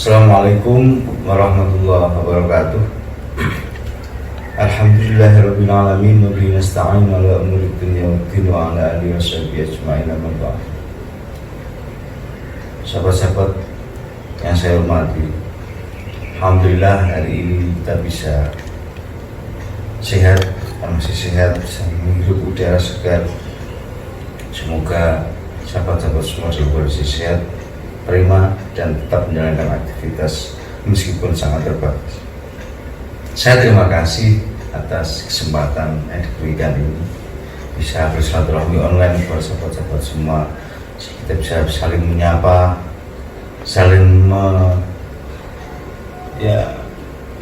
Assalamualaikum warahmatullahi wabarakatuh. Alhamdulillahirabbil alamin wa bihi nasta'in ala umuri dunya waddin wa ala alihi washabihi ajma'in amma ba'd. Sahabat-sahabat yang saya hormati, alhamdulillah hari ini kita bisa sehat, masih sehat, bisa menghirup udara segar. Semoga sahabat-sahabat semua dalam kondisi sehat, prima, dan tetap menjalankan aktivitas meskipun sangat terbatas. Saya terima kasih atas kesempatan yang diberikan ini, bisa bersilaturahmi online kepada sahabat-sahabat semua. Kita bisa saling menyapa, saling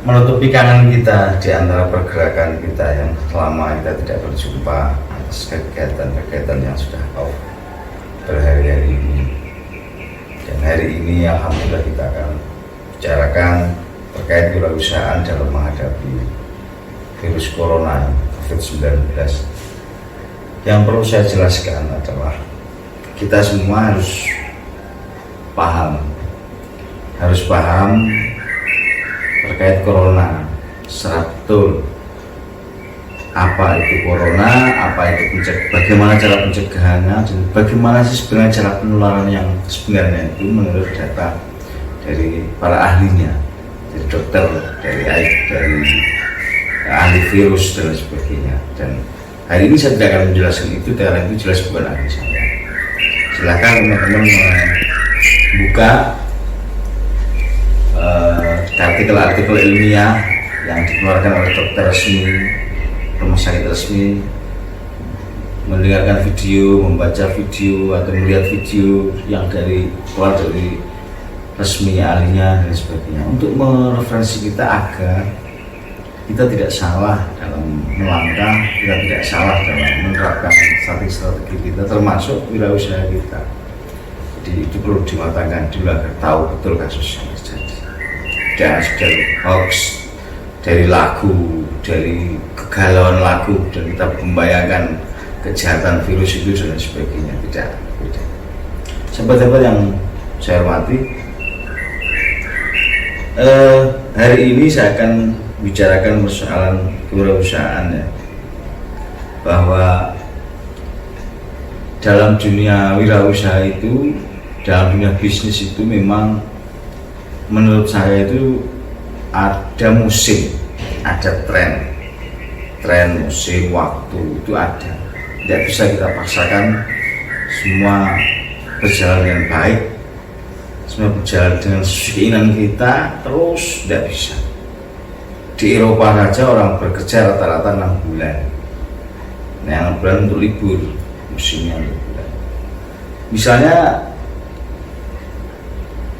menutupi kangen kita di antara pergerakan kita yang lama kita tidak berjumpa atas kegiatan-kegiatan yang sudah berhari-hari ini. Dan hari ini alhamdulillah kita akan bicarakan terkait kewirausahaan dalam menghadapi virus corona COVID-19. Yang perlu saya jelaskan adalah kita semua harus paham terkait corona secara betul. Apa itu corona, bagaimana cara pencegahannya, dan bagaimana sih sebenarnya cara penularan yang sebenarnya itu menurut data dari para ahlinya, dari dokter, dari ahli virus dan sebagainya. Dan hari ini saya tidak akan menjelaskan itu, karena itu jelas bukan ahli saya. Silakan teman-teman membuka artikel-artikel ilmiah yang dikeluarkan oleh dokter resmi, rumah sakit resmi, mendengarkan video, membaca video, atau melihat video yang keluar dari resmi ahlinya dan sebagainya, untuk mereferensi kita agar kita tidak salah dalam melangkah, kita tidak salah dalam menerapkan strategi kita, termasuk wirausaha kita. Jadi itu perlu dimatangkan dulu agar tahu betul kasus yang terjadi. Dan dari hoax, dari lagu, dari kegalauan lagu, dan kita membayangkan kejahatan virus itu dan sebagainya. Tidak. Sahabat-sahabat yang saya hormati, hari ini saya akan bicarakan persoalan kewirausahaan, ya, bahwa dalam dunia wirausaha itu, dalam dunia bisnis itu memang menurut saya itu ada musim, ada tren musim, waktu itu ada. Tidak bisa kita paksakan semua berjalan dengan baik, semua berjalan dengan keinginan kita terus, tidak bisa. Di Eropa saja orang bekerja rata-rata 6 bulan. Nah, 6 bulan untuk libur, musimnya 6 bulan. Misalnya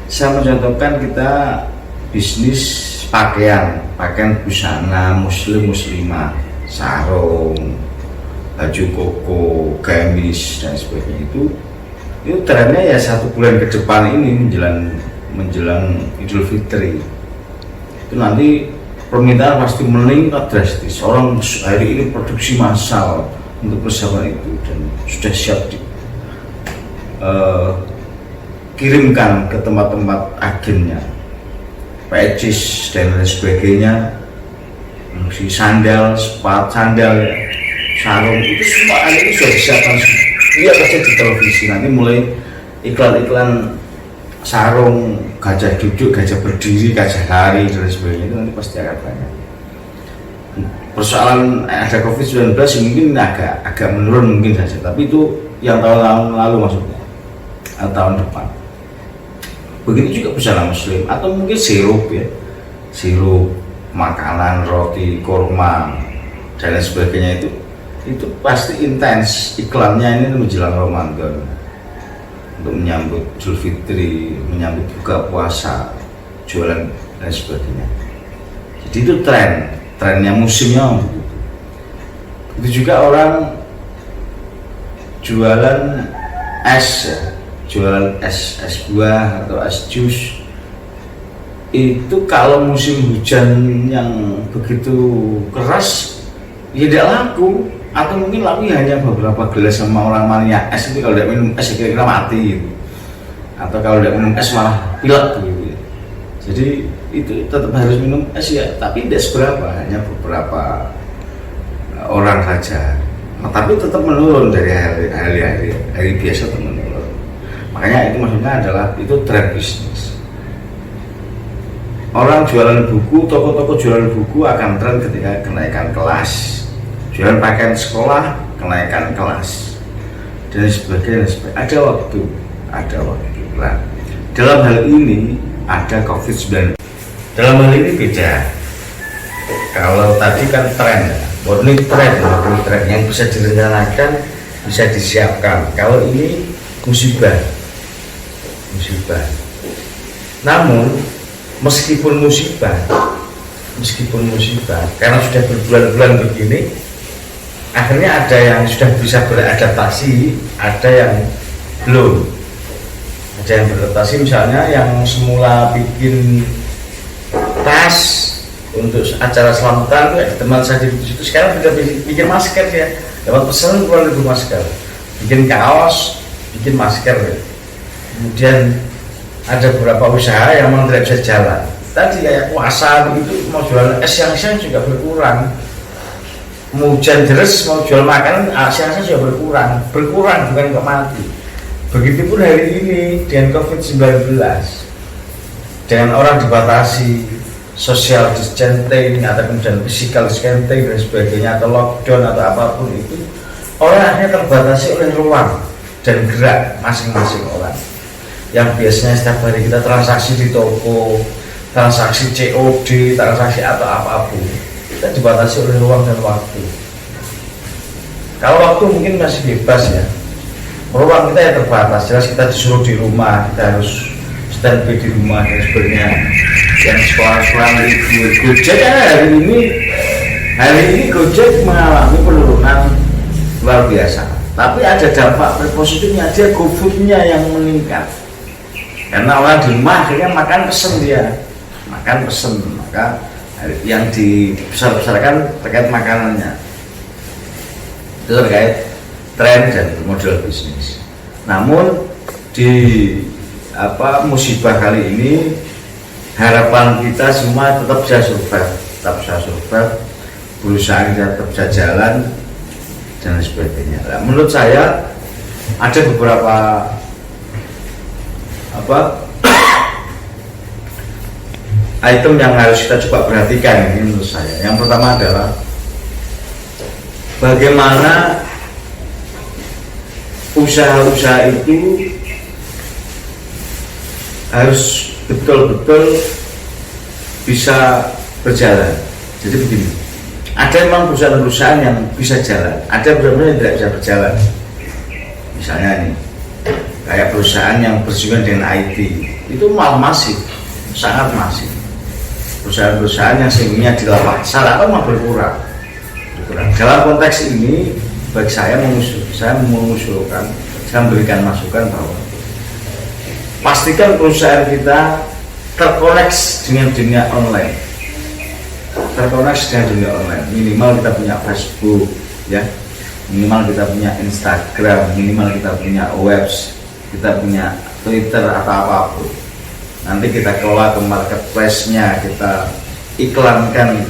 saya mencontohkan kita bisnis pakaian busana muslimah, sarung, baju koko, gamis, dan sebagainya. Itu trennya ya 1 bulan ke depan ini menjelang Idul Fitri. Itu nanti permintaan pasti meningkat drastis. Orang hari ini produksi massal untuk persiapan itu, dan sudah siap kirimkan ke tempat-tempat agennya, pecis dan lain sebagainya, sandal, sarung, itu semua hari ini sudah disiapkan. Lihat aja di televisi, nanti mulai iklan-iklan sarung, gajah duduk, gajah berdiri, gajah lari, dan sebagainya, itu nanti pasti akan banyak. Persoalan ada COVID-19 mungkin agak menurun mungkin saja, tapi itu yang tahun lalu maksudnya, atau tahun depan. Begitu juga busana muslim, atau mungkin sirup, makanan, roti, kurma, dan lain sebagainya, itu pasti intens iklannya ini menjelang Ramadan, untuk menyambut Idul Fitri, menyambut buka puasa, jualan dan sebagainya. Jadi itu trennya musimnya begitu. Itu juga orang jualan es buah atau es jus. Itu kalau musim hujan yang begitu keras ya tidak laku, atau mungkin laku hanya beberapa gelas sama orang mania es. Itu kalau tidak minum es kira-kira mati gitu. Atau kalau tidak minum es malah pilek gitu. Jadi itu tetap harus minum es ya, tapi tidak seberapa, hanya beberapa orang saja. Tapi tetap menurun dari hari biasa, tetap menurun. Makanya itu maksudnya adalah itu tren bisnis. Orang jualan buku, toko-toko jualan buku akan tren ketika kenaikan kelas, jualan pakaian sekolah, kenaikan kelas, dan sebagainya. Ada waktu. Nah, dalam hal ini ada COVID-19. Dalam hal ini beda. Kalau tadi kan tren, warning tren yang bisa direncanakan, bisa disiapkan. Kalau ini musibah. Namun meskipun musibah, karena sudah berbulan-bulan begini, akhirnya ada yang sudah bisa beradaptasi, ada yang belum. Ada yang beradaptasi, misalnya yang semula bikin tas untuk acara selamatan, teman saya di situ sekarang sudah bikin masker ya, dapat pesan 2.000 masker, bikin kaos, bikin masker. Kemudian ada beberapa usaha yang memang tidak bisa jalan. Tadi kayak puasa begitu, mau jualan es siang-siang juga berkurang. Mau hujan deras, mau jual makanan siang-siang juga berkurang bukan kok mati. Begitupun hari ini dengan COVID-19, dengan orang dibatasi social distancing atau kemudian physical distancing dan sebagainya, atau lockdown atau apapun itu, orang akhirnya terbatasi oleh ruang dan gerak masing-masing orang. Yang biasanya setiap hari kita transaksi di toko, transaksi COD, transaksi atau apapun, kita dibatasi oleh ruang dan waktu. Kalau waktu mungkin masih bebas ya, ruang kita ya terbatas, jelas kita disuruh di rumah, kita harus standby di rumah dan sebagainya. Yang sekolah-sekolah Gojek hari ini Gojek mengalami penurunan luar biasa, tapi ada dampak positifnya, dia GoFood-nya yang meningkat. Karena orang di rumah akhirnya makan pesen, maka yang dibesar-besarkan terkait makanannya, itu terkait tren dan model bisnis. Namun di musibah kali ini harapan kita semua tetap bisa survive, berusaha kita tetap bisa jalan dan sebagainya. Nah, menurut saya ada beberapa item yang harus kita coba perhatikan ini menurut saya. Yang pertama adalah bagaimana usaha-usaha itu harus betul-betul bisa berjalan. Jadi begini, ada memang perusahaan-perusahaan yang bisa jalan, ada perusahaan yang tidak bisa berjalan. Misalnya ini, kayak perusahaan yang bersinggungan dengan IT, itu malah masif, sangat masif. Perusahaan-perusahaan yang sehingga di lapangan salah malah berkurang. Dalam konteks ini, bagi saya mengusulkan, saya memberikan masukan bahwa pastikan perusahaan kita terkoneksi dengan dunia online. Minimal kita punya Facebook, ya. Minimal kita punya Instagram, minimal kita punya webs, kita punya Twitter atau apapun. Nanti kita kelola ke marketplace-nya, kita iklankan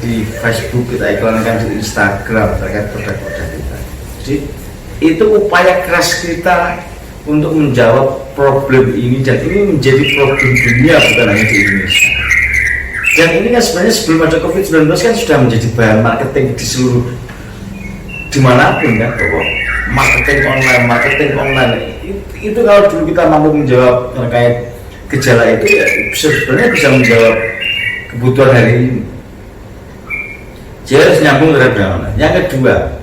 di Facebook, kita iklankan di Instagram terkait produk-produk kita. Jadi itu upaya keras kita untuk menjawab problem ini, dan ini menjadi problem dunia bukan hanya di Indonesia. Dan ini kan sebenarnya sebelum ada COVID-19 kan sudah menjadi bahan marketing di seluruh dimanapun kan, bahwa marketing online itu kalau dulu kita mampu menjawab terkait gejala itu ya sebenarnya bisa menjawab kebutuhan hari ini. Jadi harus nyambung terhadap. Yang kedua,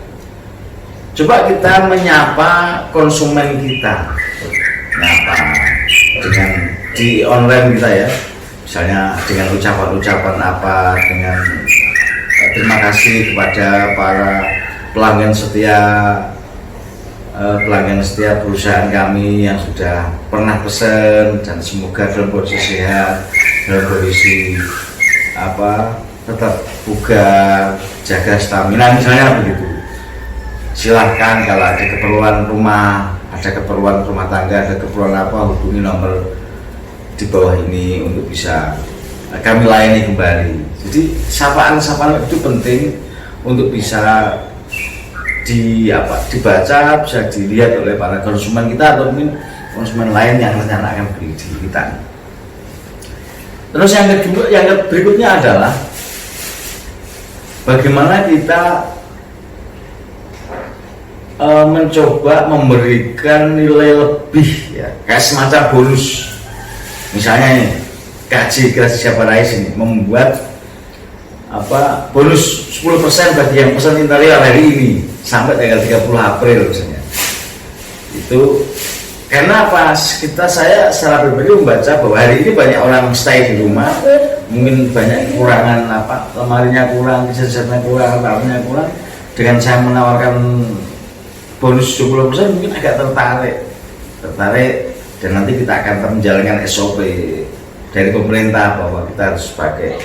coba kita menyapa konsumen kita, dengan di online kita ya, misalnya dengan ucapan-ucapan apa, dengan terima kasih kepada para pelanggan setia perusahaan kami yang sudah pernah pesen, dan semoga dalam kondisi sehat, dalam kondisi tetap bugar, jaga stamina misalnya begitu. Silahkan kalau ada keperluan rumah tangga, ada keperluan apa, hubungi nomor di bawah ini untuk bisa kami layani kembali. Jadi sapaan-sapaan itu penting untuk bisa dibaca, bisa dilihat oleh para konsumen kita atau mungkin konsumen lain yang rencana akan beli di kita. Terus yang berikutnya adalah bagaimana kita mencoba memberikan nilai lebih, ya, kayak semacam bonus. Misalnya nih, KJ Kreasi Siapa Rais ini membuat bonus 10% bagi yang pesan interior hari ini sampai tanggal 30 April misalnya. Itu karena saya secara pribadi membaca bahwa hari ini banyak orang stay di rumah, mungkin banyak kekurangan lemarinya kurang, jajannya kurang, tamunya kurang. Dengan saya menawarkan bonus 70% mungkin agak tertarik, dan nanti kita akan menjalankan SOP dari pemerintah bahwa kita harus pakai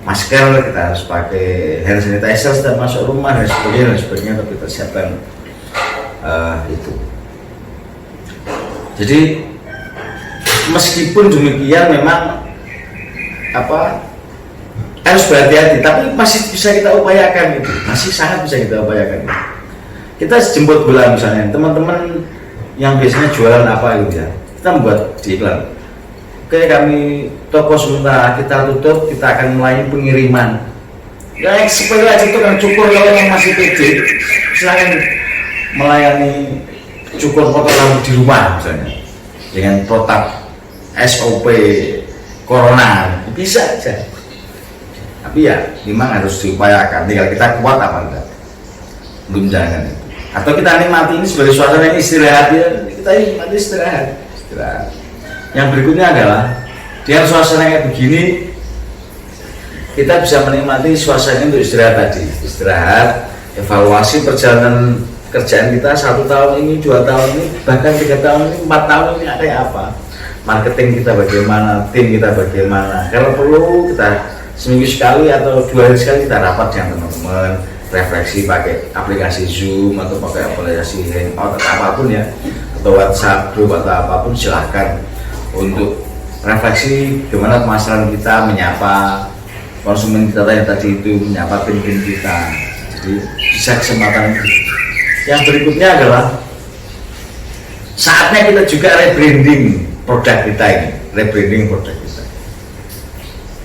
masker, kita harus pakai hand sanitizer setiap masuk rumah dan sebagainya, tapi kita siapkan itu. Jadi meskipun demikian memang harus berhati-hati, tapi masih bisa kita upayakan itu, masih sangat bisa kita upayakan. Kita jemput bola misalnya, teman-teman yang biasanya jualan gitu ya, kita membuat di iklan. Oke, kami toko sementara kita tutup, kita akan melayani pengiriman. Ya, sepele aja itu kan cukur, kalau yang masih pede silakan melayani cukur potong rambut di rumah misalnya dengan protap SOP Corona, bisa aja. Tapi ya memang harus diupayakan, tinggal kita kuat apa enggak, belum jangan itu. Atau kita nikmati ini sebagai suasana ini istirahat, ya kita nikmati istirahat. Yang berikutnya adalah dengan suasana kayak begini kita bisa menikmati suasana untuk istirahat tadi, evaluasi perjalanan kerjaan kita 1 tahun ini, 2 tahun ini, bahkan 3 tahun ini, 4 tahun ini kayak apa, marketing kita bagaimana, tim kita bagaimana. Kalau perlu kita seminggu sekali atau 2 hari sekali kita rapat dengan teman-teman, refleksi pakai aplikasi Zoom atau pakai aplikasi Hangout atau apapun ya, atau WhatsApp group atau apapun, silahkan untuk refleksi gimana permasalahan kita, menyapa konsumen kita yang tadi itu, menyapa tim kita. Jadi bisa kesempatan itu. Yang berikutnya adalah saatnya kita juga rebranding produk kita ini,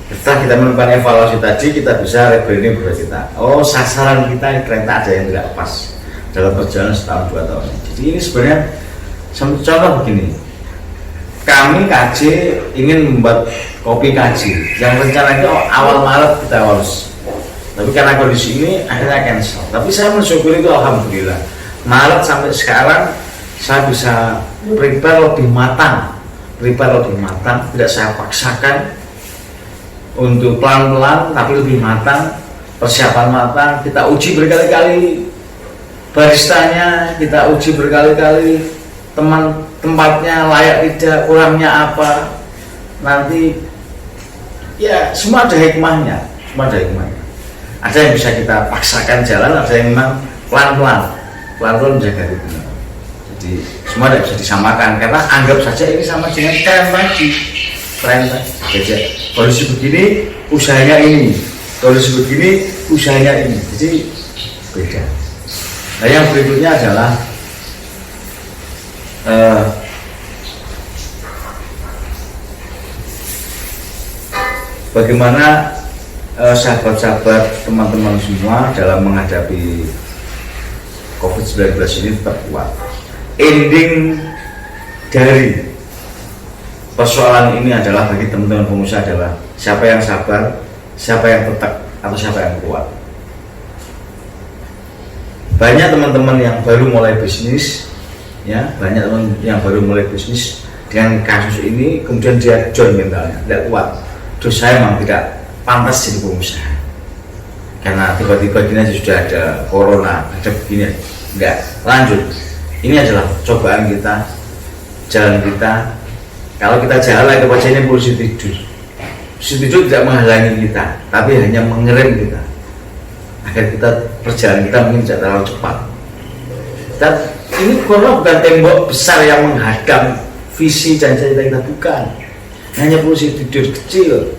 Setelah kita melakukan evaluasi tadi, kita bisa rebranding produk kita. Oh, sasaran kita ternyata ada yang tidak pas dalam perjalanan setahun 2 tahun. Jadi ini sebenarnya contoh begini. Kami KJ ingin membuat kopi KJ yang rencananya awal Maret kita harus, tapi karena kondisi ini akhirnya cancel. Tapi saya mensyukuri itu, alhamdulillah Maret sampai sekarang saya bisa prepare lebih matang, tidak saya paksakan untuk pelan-pelan tapi lebih matang, persiapan matang. Kita uji berkali-kali baristanya, kita uji berkali-kali tempatnya layak tidak, kurangnya apa, nanti ya semua ada hikmahnya. Ada yang bisa kita paksakan jalan, ada yang memang pelan-pelan menjaga ritme. Jadi semua tidak bisa disamakan, karena anggap saja ini sama dengan tren tadi. Kondisi begini usahanya ini, kondisi begini usahanya ini, jadi beda. Nah, yang berikutnya adalah bagaimana sahabat-sahabat, teman-teman semua dalam menghadapi COVID-19 ini tetap kuat. Ending dari persoalan ini adalah bagi teman-teman pengusaha adalah siapa yang sabar, siapa yang tetap, atau siapa yang kuat. Banyak teman-teman yang baru mulai bisnis, ya, dengan kasus ini, kemudian dia down mentalnya, tidak kuat. Terus saya memang tidak pantas jadi pengusaha karena tiba-tiba gini aja sudah ada corona, ada begini, enggak lanjut. Ini adalah cobaan kita, jalan kita. Kalau kita jalan ke wajah ini posisi tidur tidak menghalangi kita, tapi hanya mengerem kita agar kita perjalanan kita mungkin tidak terlalu cepat. Dan ini corona bukan tembok besar yang menghadang visi dan cita kita, bukan. hanya polusi tidur kecil,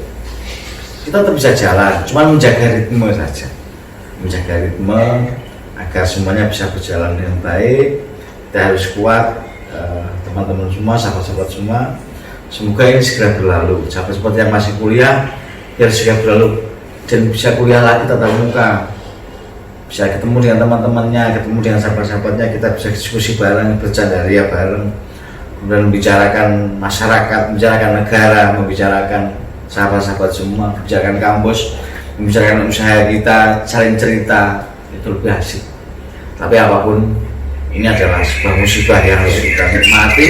kita tetap bisa jalan, cuma menjaga ritme saja, menjaga ritme agar semuanya bisa berjalan dengan baik. Kita harus kuat, teman-teman semua, sahabat-sahabat semua. Semoga ini segera berlalu. Sahabat-sahabat yang masih kuliah, biar segera berlalu dan bisa kuliah lagi tatap muka, bisa ketemu dengan teman-temannya, ketemu dengan sahabat-sahabatnya, kita bisa diskusi bareng, bercanda ria bareng, kemudian membicarakan masyarakat, membicarakan negara, membicarakan sahabat-sahabat semua, membicarakan kampus, membicarakan usaha kita, saling cerita, itu lebih asik. Tapi apapun, ini adalah sebuah musibah yang harus kita nikmati,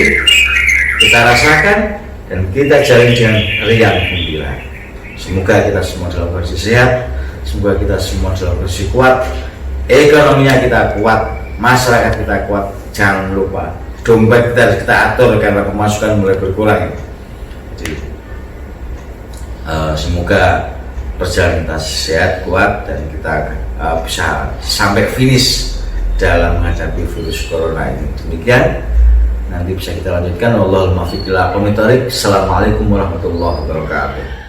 kita rasakan, dan kita jalani dengan riang gembira. Semoga kita semua dalam kondisi sehat, semoga kita semua dalam kondisi kuat, ekonominya kita kuat, masyarakat kita kuat. Jangan lupa dompet kita harus kita atur karena pemasukan mulai berkurang. Jadi semoga perjalanan kita sehat, kuat, dan kita bisa sampai finish dalam menghadapi virus corona ini. Demikian, nanti bisa kita lanjutkan. Wallahul muwaffiq ila aqwamit thoriq. Assalamualaikum warahmatullahi wabarakatuh.